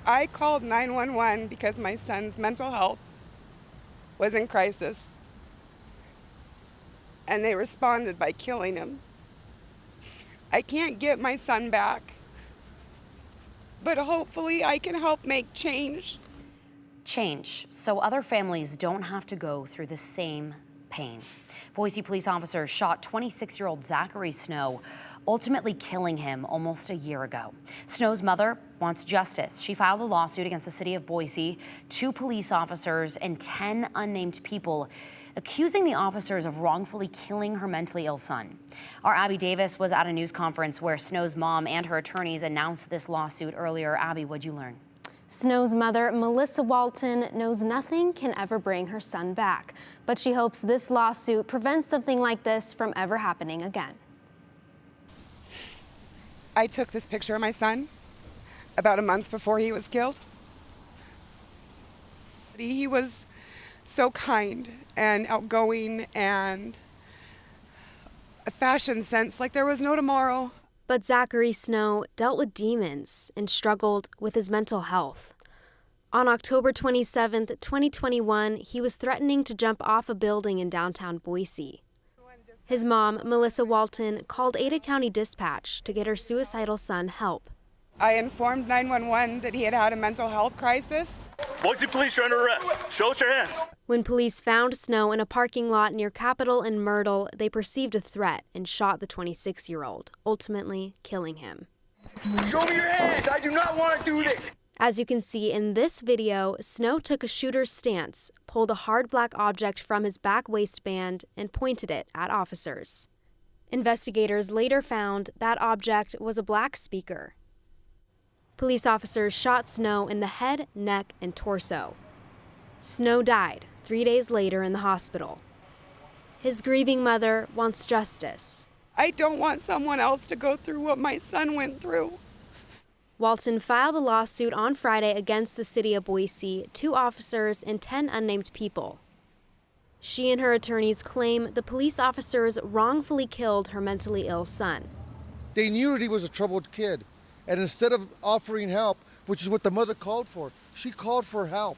I called 911 because my son's mental health was in crisis, and they responded by killing him. I can't get my son back, but hopefully I can help make change. Change, so other families don't have to go through the same pain. Boise police officers shot 26-year-old Zachary Snow, ultimately killing him almost a year ago. Snow's mother wants justice. She filed a lawsuit against the city of Boise, 2 police officers, and 10 unnamed people, accusing the officers of wrongfully killing her mentally ill son. Our Abby Davis was at a news conference where Snow's mom and her attorneys announced this lawsuit earlier. Abby, what'd you learn? Snow's mother, Melissa Walton, knows nothing can ever bring her son back, but she hopes this lawsuit prevents something like this from ever happening again. I took this picture of my son about a month before he was killed. He was so kind and outgoing and a fashion sense like there was no tomorrow. But Zachary Snow dealt with demons and struggled with his mental health. On October 27, 2021, he was threatening to jump off a building in downtown Boise. His mom, Melissa Walton, called Ada County Dispatch to get her suicidal son help. I informed 911 that he had had a mental health crisis. Boise police are under arrest. Show us your hands. When police found Snow in a parking lot near Capitol and Myrtle, they perceived a threat and shot the 26-year-old, ultimately killing him. Show me your hands. I do not want to do this. As you can see in this video, Snow took a shooter's stance, pulled a hard black object from his back waistband, and pointed it at officers. Investigators later found that object was a black speaker. Police officers shot Snow in the head, neck, and torso. Snow died 3 days later in the hospital. His grieving mother wants justice. I don't want someone else to go through what my son went through. Walton filed a lawsuit on Friday against the city of Boise, 2 officers and 10 unnamed people. She and her attorneys claim the police officers wrongfully killed her mentally ill son. They knew that he was a troubled kid, and instead of offering help, which is what the mother called for, she called for help.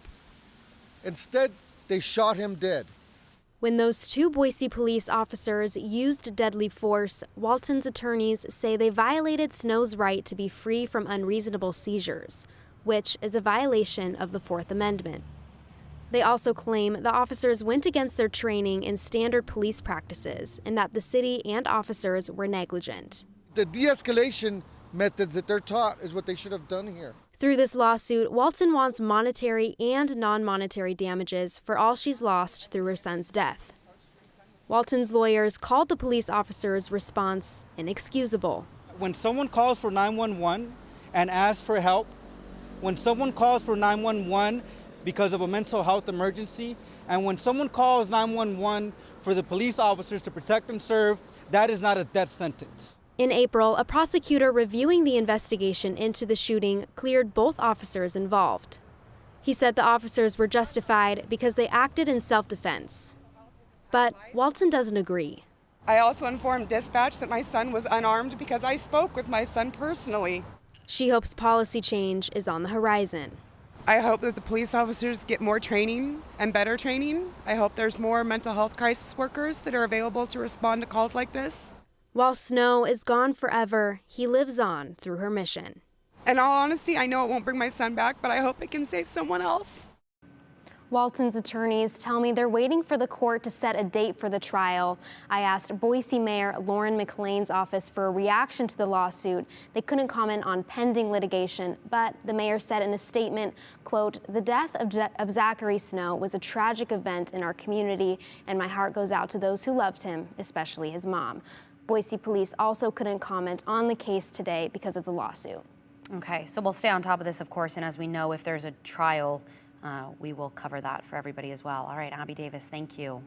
Instead, they shot him dead. When those 2 Boise police officers used deadly force, Walton's attorneys say they violated Snow's right to be free from unreasonable seizures, which is a violation of the 4th Amendment. They also claim the officers went against their training and standard police practices, and that the city and officers were negligent. The de-escalation methods that they're taught is what they should have done here. Through this lawsuit, Walton wants monetary and non-monetary damages for all she's lost through her son's death. Walton's lawyers called the police officers' response inexcusable. When someone calls for 911 and asks for help, when someone calls for 911 because of a mental health emergency, and when someone calls 911 for the police officers to protect and serve, that is not a death sentence. In April, a prosecutor reviewing the investigation into the shooting cleared both officers involved. He said the officers were justified because they acted in self-defense. But Walton doesn't agree. I also informed dispatch that my son was unarmed because I spoke with my son personally. She hopes policy change is on the horizon. I hope that the police officers get more training and better training. I hope there's more mental health crisis workers that are available to respond to calls like this. While Snow is gone forever, he lives on through her mission. In all honesty, I know it won't bring my son back, but I hope it can save someone else. Walton's attorneys tell me they're waiting for the court to set a date for the trial. I asked Boise Mayor Lauren McLean's office for a reaction to the lawsuit. They couldn't comment on pending litigation, but the mayor said in a statement, quote, "The death of Zachary Snow was a tragic event in our community, and my heart goes out to those who loved him, especially his mom." Boise police also couldn't comment on the case today because of the lawsuit. Okay, so we'll stay on top of this, of course, and as we know, if there's a trial, we will cover that for everybody as well. All right, Abby Davis, thank you.